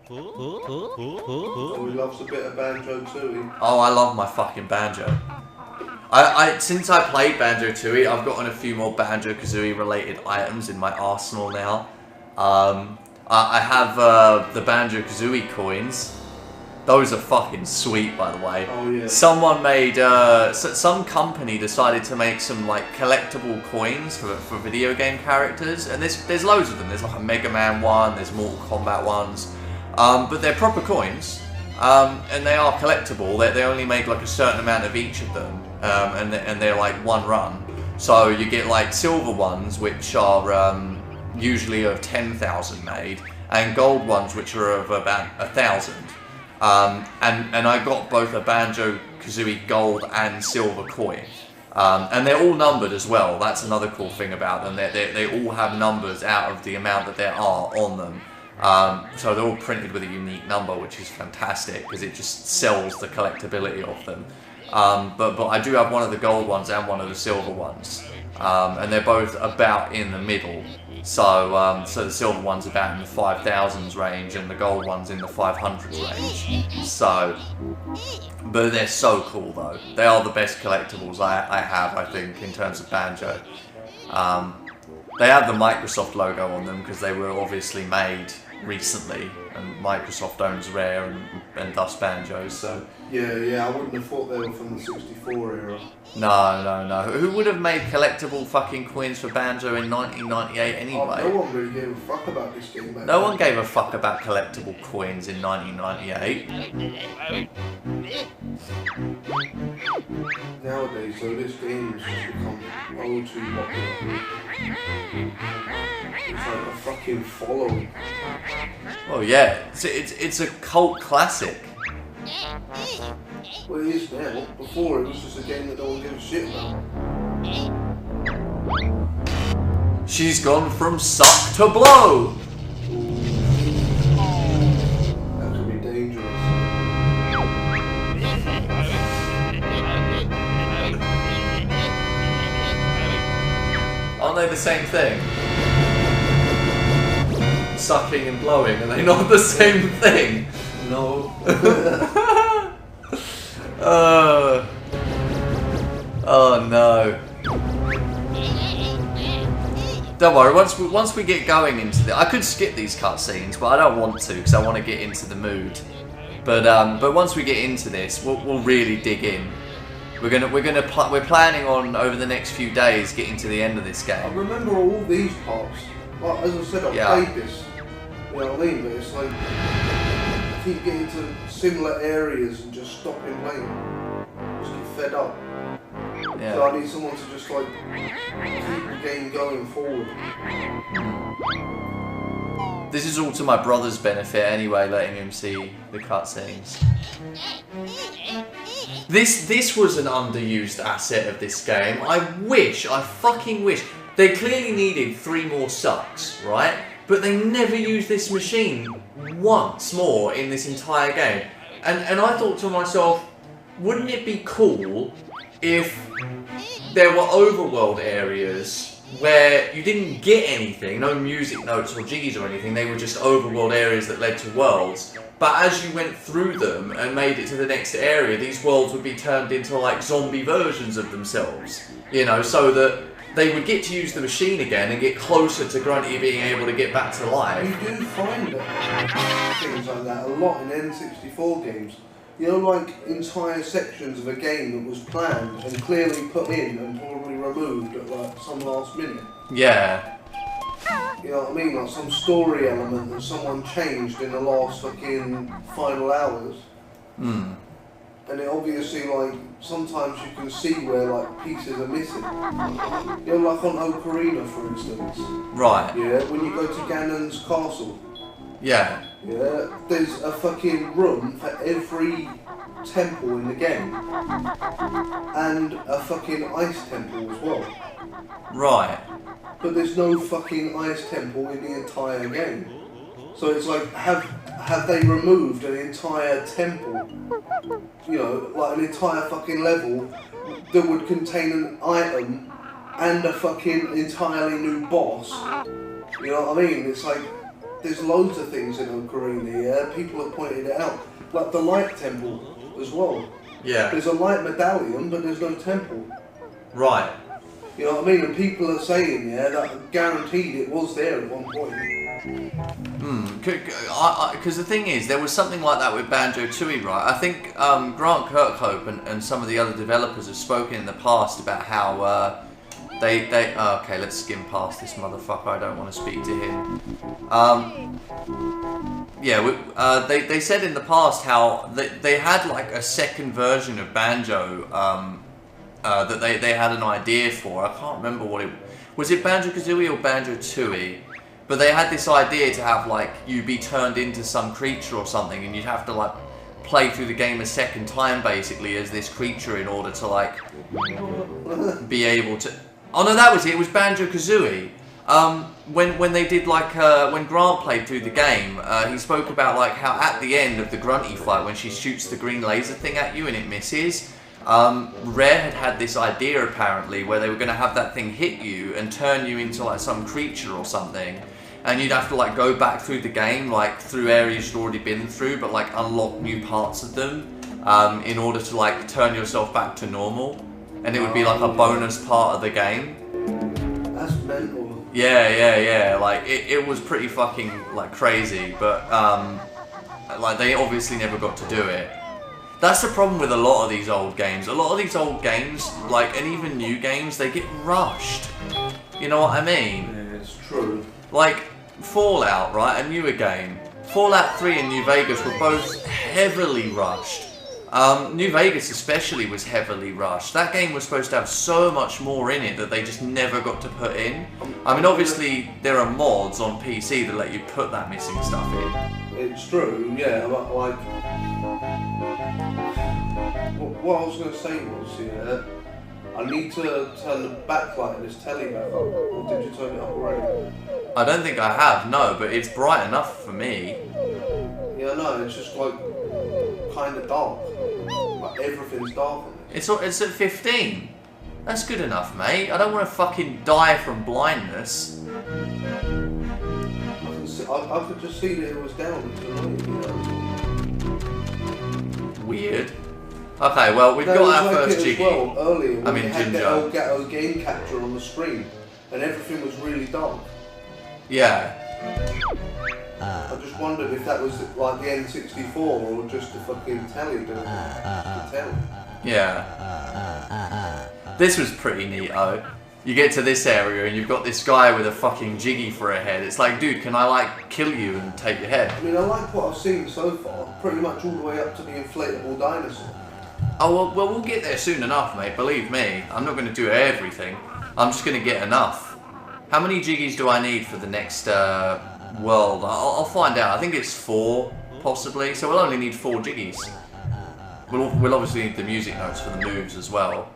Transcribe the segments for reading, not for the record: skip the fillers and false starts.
So he loves a bit of Banjo-Tooie. Oh, I love my fucking banjo. Since I played Banjo-Tooie, I've gotten a few more Banjo-Kazooie related items in my arsenal now. I have the Banjo-Kazooie coins. Those are fucking sweet, by the way. Oh yeah. Someone made, some company decided to make some like collectible coins for video game characters, and there's loads of them. There's like a Mega Man one, there's Mortal Kombat ones, but they're proper coins, and they are collectible. They only make like a certain amount of each of them, and they're like one run. So you get like silver ones, which are usually of 10,000 made, and gold ones, which are of about 1,000. And I got both a Banjo-Kazooie gold and silver coin. And they're all numbered as well. That's another cool thing about them. They all have numbers out of the amount that there are on them. So they're all printed with a unique number, which is fantastic because it just sells the collectability of them. But I do have one of the gold ones and one of the silver ones. And they're both about in the middle. So the silver one's about in the 5,000s range and the gold one's in the 500s range. So, but they're so cool though. They are the best collectibles I have, I think, in terms of Banjo. They have the Microsoft logo on them because they were obviously made recently, and Microsoft owns Rare and thus Banjo, so... Yeah, I wouldn't have thought they were from the 64 era. No. Who would have made collectible fucking coins for Banjo in 1998 anyway? Oh, no one really gave a fuck about this game back No then. one gave a fuck about collectible coins in 1998. Nowadays, though, this game's just become all too popular. It's like a fucking following. Oh yeah, it's a cult classic. Well, it is now. Before, it was just a game that no one gave a shit about. She's gone from suck to blow! That could be dangerous. Aren't they the same thing? Sucking and blowing, are they not the same thing? No. Oh no. Don't worry, once we get going into I could skip these cutscenes, but I don't want to because I want to get into the mood. But once we get into this, we'll really dig in. We're planning on over the next few days getting to the end of this I game. remember all these parts. Like, as I said, I played this. You know what I mean? But it's like, I keep getting to similar areas and just stopping playing. Just get fed up. Yeah. So I need someone to just like keep the game going forward. This is all to my brother's benefit anyway, letting him see the cutscenes. This was an underused asset of this game. I fucking wish. They clearly needed 3 more sucks, right? But they never used this machine once more in this entire game. And I thought to myself, wouldn't it be cool if there were overworld areas where you didn't get anything, no music notes or jiggies or anything, they were just overworld areas that led to worlds. But as you went through them and made it to the next area, these worlds would be turned into like zombie versions of themselves. You know, so that they would get to use the machine again and get closer to Grunty being able to get back to life. You do find things like that a lot in N64 games. You know, like entire sections of a game that was planned and clearly put in and probably removed at like some last minute. Yeah. You know what I mean? Like some story element that someone changed in the last fucking final hours. Hmm. And it obviously, like, sometimes you can see where, like, pieces are missing. You know, like on Ocarina, for instance. Right. Yeah, when you go to Ganon's castle. Yeah. Yeah, there's a fucking room for every temple in the game. And a fucking ice temple as well. Right. But there's no fucking ice temple in the entire game. So it's like, have they removed an entire temple? You know, like an entire fucking level that would contain an item and a fucking entirely new boss? You know what I mean? It's like, there's loads of things in Ocarina, yeah? People have pointed it out. Like the Light Temple as well. Yeah. There's a light medallion, but there's no temple. Right. You know what I mean? And people are saying, yeah, that guaranteed it was there at one point. Because the thing is, there was something like that with Banjo-Tooie, right? I think Grant Kirkhope and some of the other developers have spoken in the past about how okay, let's skim past this motherfucker. I don't want to speak to him. They said in the past how they had like a second version of Banjo that they had an idea for. I can't remember what it was. It Banjo-Kazooie or Banjo-Tooie? But they had this idea to have like you be turned into some creature or something, and you'd have to like play through the game a second time basically as this creature in order to like be able to. Oh no, that was it. It was Banjo-Kazooie. When they did like when Grant played through the game, he spoke about like how at the end of the Grunty fight, when she shoots the green laser thing at you and it misses. Rare had this idea apparently where they were going to have that thing hit you and turn you into like some creature or something, and you'd have to like go back through the game like through areas you'd already been through, but like unlock new parts of them in order to like turn yourself back to normal, and it would be like a bonus part of the game. That's mental. Yeah. Like it was pretty fucking like crazy, but like they obviously never got to do it. That's the problem with a lot of these old games. A lot of these old games, like, and even new games, they get rushed. You know what I mean? Yeah, it's true. Like, Fallout, right? A newer game. Fallout 3 and New Vegas were both heavily rushed. New Vegas especially was heavily rushed. That game was supposed to have so much more in it that they just never got to put in. I mean, obviously, there are mods on PC that let you put that missing stuff in. It's true, yeah, but like... What I was going to say was, yeah, I need to turn the backlight of this telly back up. Or did you turn it up already? I don't think I have, no, but it's bright enough for me. Yeah, no, it's just like kind of dark. Like everything's dark on it. It's at 15. That's good enough, mate. I don't want to fucking die from blindness. I could just see that it was down until Weird. Okay, well, we've got our first Jiggy. Well, earlier when I mean, we had Ginger. the Elgato game capture on the screen, and everything was really dark. Yeah. I just wondered if that was like the N64 or just the fucking telly to tell. Yeah. This was pretty neat, though. You get to this area and you've got this guy with a fucking Jiggy for a head. It's like, dude, can I like kill you and take your head? I mean, I like what I've seen so far, pretty much all the way up to the inflatable dinosaur. Oh, well, we'll get there soon enough, mate. Believe me. I'm not going to do everything. I'm just going to get enough. How many Jiggies do I need for the next world? I'll find out. I think it's 4, possibly. So we'll only need 4 Jiggies. We'll obviously need the music notes for the moves as well.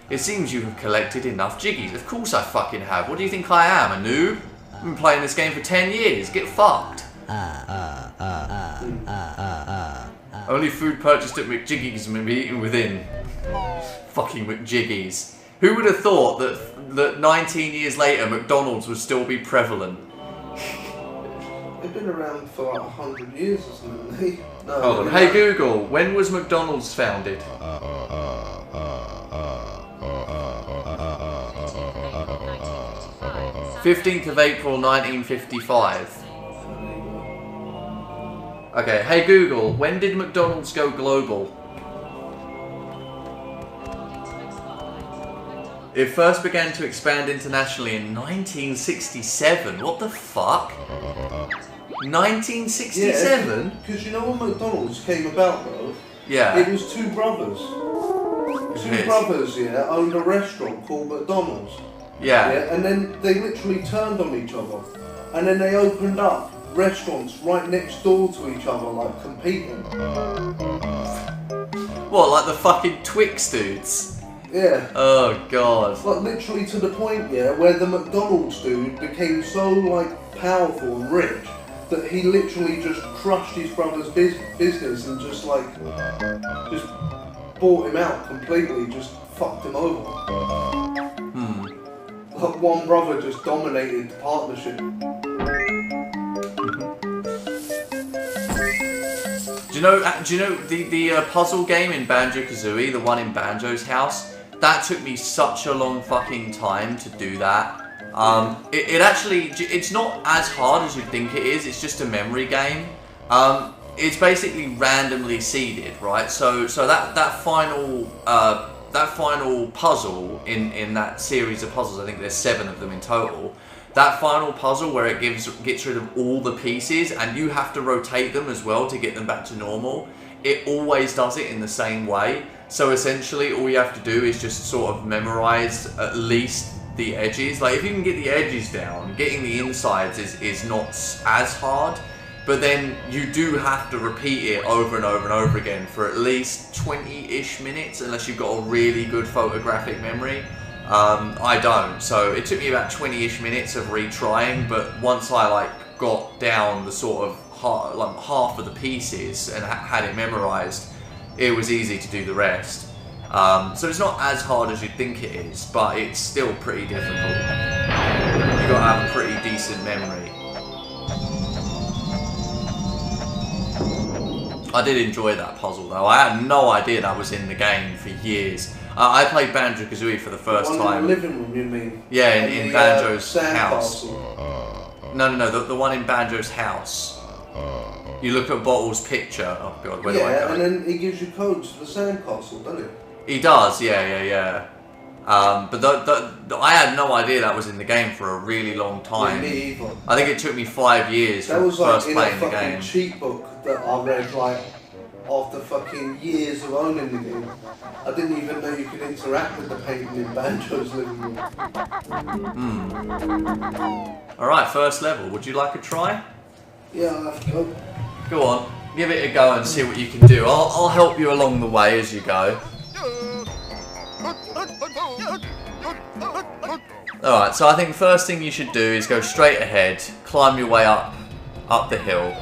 It seems you have collected enough Jiggies. Of course I fucking have. What do you think I am, a noob? I've been playing this game for 10 years. Get fucked. Only food purchased at McJiggies may be eaten within. Fucking McJiggies. Who would have thought that 19 years later McDonald's would still be prevalent? They've been around for like 100 years or something. No, hold on. Hey Google, when was McDonald's founded? 15th of April 1955. Okay, hey Google, when did McDonald's go global? It first began to expand internationally in 1967. What the fuck? 1967? Because you know when McDonald's came about though? Yeah. It was 2 brothers. Two brothers, yeah, owned a restaurant called McDonald's. Yeah. And then they literally turned on each other. And then they opened up restaurants right next door to each other, like competing. What, like the fucking Twix dudes? Yeah. Oh god. Like literally to the point, yeah, where the McDonald's dude became so like powerful and rich that he literally just crushed his brother's business and just like just bought him out completely, just fucked him over. Like one brother just dominated the partnership. Do you know the puzzle game in Banjo-Kazooie, the one in Banjo's house? That took me such a long fucking time to do that. It actually, it's not as hard as you'd think it is. It's just a memory game. It's basically randomly seeded, right? So that final puzzle in that series of puzzles, I think there's 7 of them in total. That final puzzle where it gets rid of all the pieces and you have to rotate them as well to get them back to normal. It always does it in the same way. So essentially all you have to do is just sort of memorize at least the edges. Like if you can get the edges down, getting the insides is not as hard. But then you do have to repeat it over and over and over again for at least 20-ish minutes unless you've got a really good photographic memory. I don't, so it took me about 20-ish minutes of retrying, but once I got down the sort of half of the pieces and had it memorized, it was easy to do the rest. So it's not as hard as you'd think it is, but it's still pretty difficult. You got to have a pretty decent memory. I did enjoy that puzzle though. I had no idea that was in the game for years. I played Banjo-Kazooie for the first time. In the living room, you mean? Yeah, in Banjo's house. Castle. No, the one in Banjo's house. You look at Bottle's picture. Oh god, where do I go? And then he gives you codes for the sandcastle, doesn't he? He does, yeah. But I had no idea that was in the game for a really long time. Yeah, me either. I think it took me 5 years that from was first in playing a the fucking game. cheat book that I read after fucking years of owning the game. I didn't even know you could interact with the painting in Banjo's living room. Alright, first level. Would you like a try? Yeah, I'll have to go. Go on, give it a go and see what you can do. I'll help you along the way as you go. Alright, so I think the first thing you should do is go straight ahead, climb your way up the hill.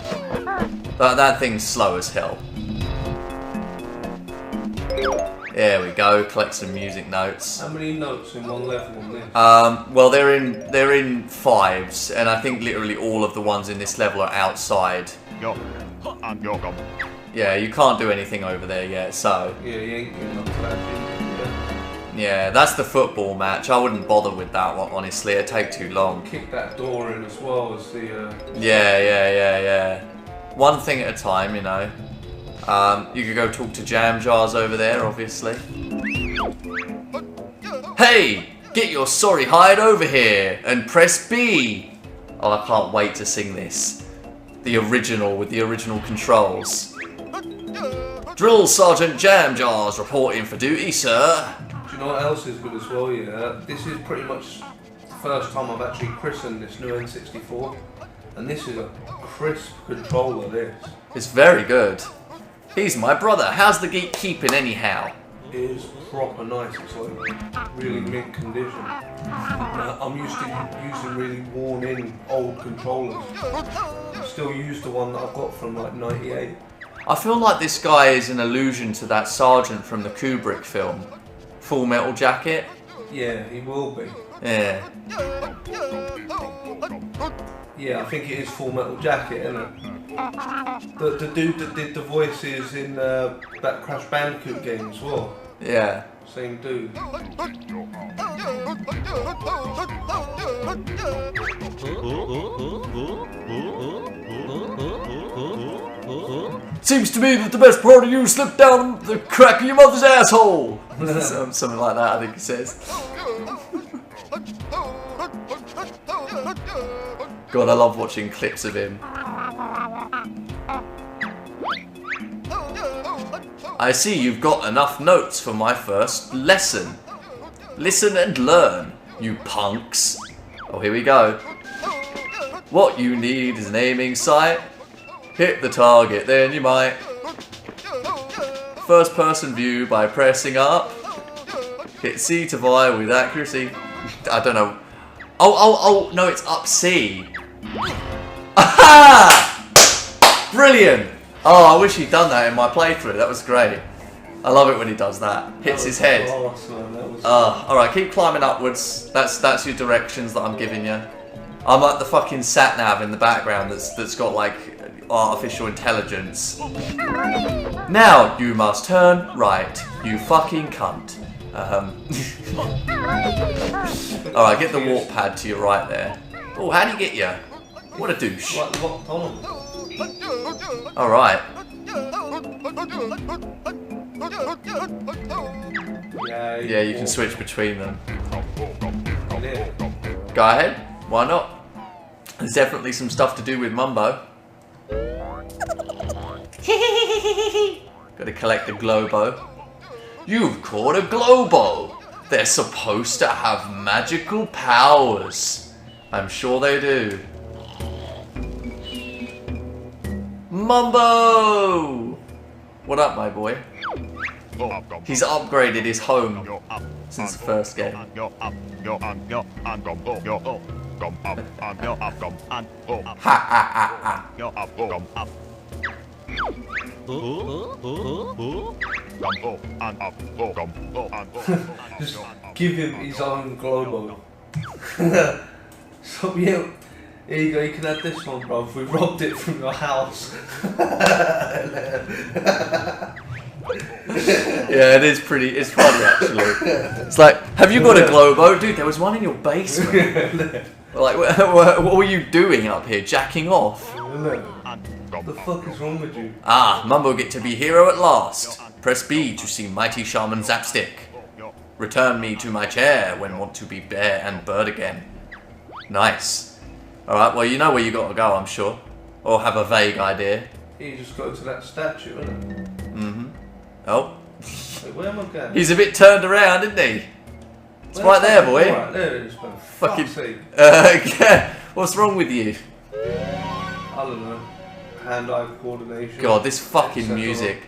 That thing's slow as hell. There we go, collect some music notes. How many notes in one level on this? Well they're in 5s, and I think literally all of the ones in this level are outside. Yeah, you can't do anything over there yet, so... Yeah, you ain't getting up to that. Yeah, that's the football match. I wouldn't bother with that one, honestly. It'd take too long. Kick that door in as well as the... Yeah. One thing at a time, you know. You could go talk to Jam Jars over there, obviously. Hey! Get your sorry hide over here and press B! Oh, I can't wait to sing this. The original, with the original controls. Drill Sergeant Jam Jars reporting for duty, sir. Do you know what else is good as well, yeah? This is pretty much the first time I've actually christened this new N64. And this is a crisp controller, this. It's very good. He's my brother. How's the geek keeping anyhow? It is proper nice. It's like really mint condition. I'm used to using really worn-in old controllers. Still use the one that I've got from like '98. I feel like this guy is an allusion to that sergeant from the Kubrick film, Full Metal Jacket. Yeah, he will be. Yeah. Yeah, I think it is Full Metal Jacket, isn't it? The dude that did the voices in that Crash Bandicoot game as well. Yeah. Same dude. Seems to me that the best part of you slipped down the crack of your mother's asshole. Something like that, I think he says. God, I love watching clips of him. I see you've got enough notes for my first lesson. Listen and learn, you punks. Oh, here we go. What you need is an aiming sight. Hit the target, then you might. First person view by pressing up. Hit C to fire with accuracy. I don't know. Oh, no, it's up C. Aha! Brilliant! Oh, I wish he'd done that in my playthrough. That was great. I love it when he does that. Hits his head. Alright, keep climbing upwards. That's your directions that I'm giving you. I'm like the fucking sat nav in the background that's got like artificial intelligence. Now you must turn right, you fucking cunt. Alright, get the warp pad to your right there. Oh, how'd he get you? What a douche. Alright. Yeah, you can switch between them. Go ahead, why not? There's definitely some stuff to do with Mumbo. Gotta collect the Globo. You've caught a Globo! They're supposed to have magical powers. I'm sure they do. Mumbo! What up, my boy? He's upgraded his home since the first game. Ha ha ha ha. Just give him his own Globo. So yeah, here you go, you can have this one, bro. We robbed it from your house. Yeah, it is pretty, it's funny actually. It's like, have you got a Globo? Dude, there was one in your basement. Like, what were you doing up here? Jacking off? What the fuck is wrong with you? Ah, Mumbo get to be hero at last. Press B to see Mighty Shaman Zapstick. Return me to my chair when want to be bear and bird again. Nice. Alright, well you know where you gotta go, I'm sure. Or have a vague idea. You just go to that statue, innit? Mm-hmm. Oh. Wait, where am I going? He's a bit turned around, isn't he? It's right there, boy. Right there it is, man. Fucking. Fuck's Yeah. What's wrong with you? I don't know. Hand-eye coordination. God, this fucking music.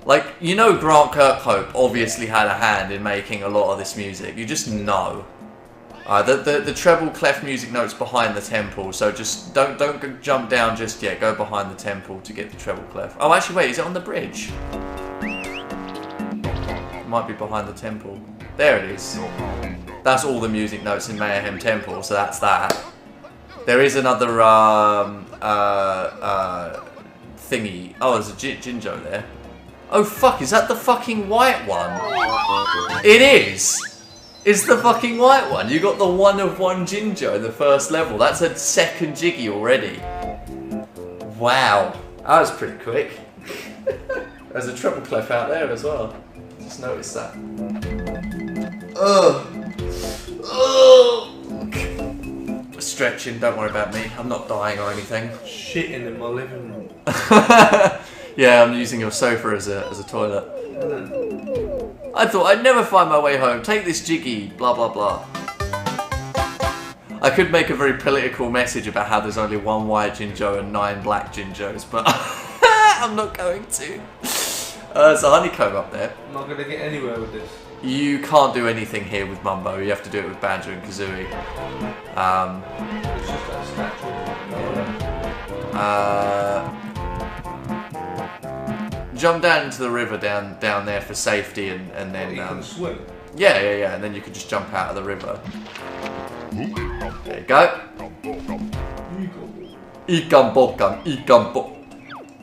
Like, you know Grant Kirkhope obviously had a hand in making a lot of this music. You just know. The treble clef music notes behind the temple, so just don't jump down just yet. Go behind the temple to get the treble clef. Oh, actually, wait, is it on the bridge? It might be behind the temple. There it is. That's all the music notes in Mayhem Temple, so that's that. There is another thingy. Oh, there's a Jinjo there. Oh fuck, is that the fucking white one? It is! It's the fucking white one. You got the 1 of 1 Jinjo in the first level. That's a second Jiggy already. Wow. That was pretty quick. There's a treble clef out there as well. Just noticed that. Ugh. Stretching, don't worry about me. I'm not dying or anything. Shitting in my living room. Yeah, I'm using your sofa as a toilet. I thought I'd never find my way home. Take this Jiggy, blah blah blah. I could make a very political message about how there's only 1 white Jinjo and 9 black Jinjos, but I'm not going to. There's a honeycomb up there. I'm not going to get anywhere with this. You can't do anything here with Mumbo. You have to do it with Banjo and Kazooie. It's just that statue. Jump down into the river down there for safety, and then you can swim. yeah, and then you can just jump out of the river. There you go. Ikambo.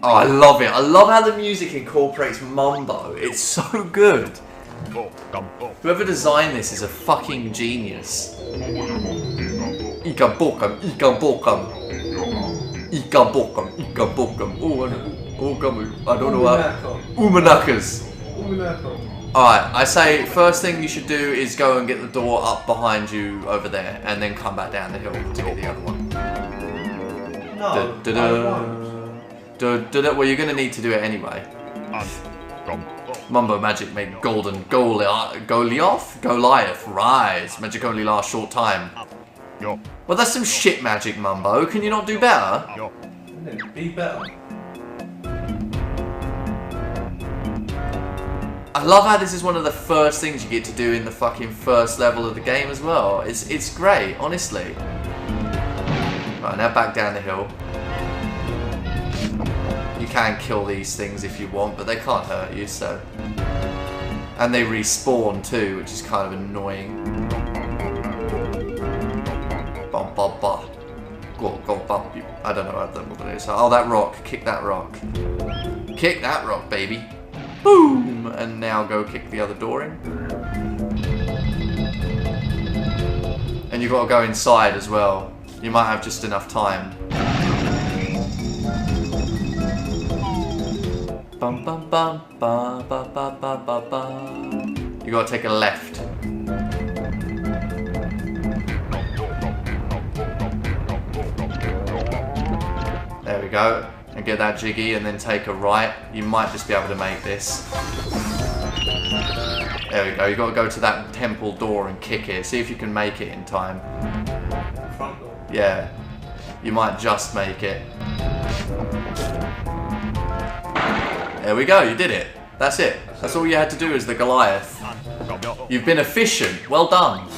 Oh, I love it. I love how the music incorporates Mumbo. It's so good. Whoever designed this is a fucking genius. Ikambokam. Oh, I don't know what. Umanakas. Alright, I say first thing you should do is go and get the door up behind you over there, and then come back down the hill to get the other one. No, Well, you're going to need to do it anyway. Mumbo magic made golden Goliath rise. Magic only lasts short time. Well, that's some shit magic, Mumbo. Can you not do better? Be better. I love how this is one of the first things you get to do in the fucking first level of the game as well. It's great, honestly. Right, now back down the hill. You can kill these things if you want, but they can't hurt you, so... And they respawn too, which is kind of annoying. go bump you. I don't know what it is. Oh, that rock. Kick that rock. Kick that rock, baby. Boom! And now go kick the other door in. And you've got to go inside as well. You might have just enough time. Bum bum bum ba ba ba ba ba ba. You got to take a left. There we go. And get that jiggy and then take a right. You might just be able to make this. There we go. You got to go to that temple door and kick it. See if you can make it in time. Front door. Yeah. You might just make it. There we go. You did it. That's it. That's all you had to do is the Goliath. You've been efficient. Well done.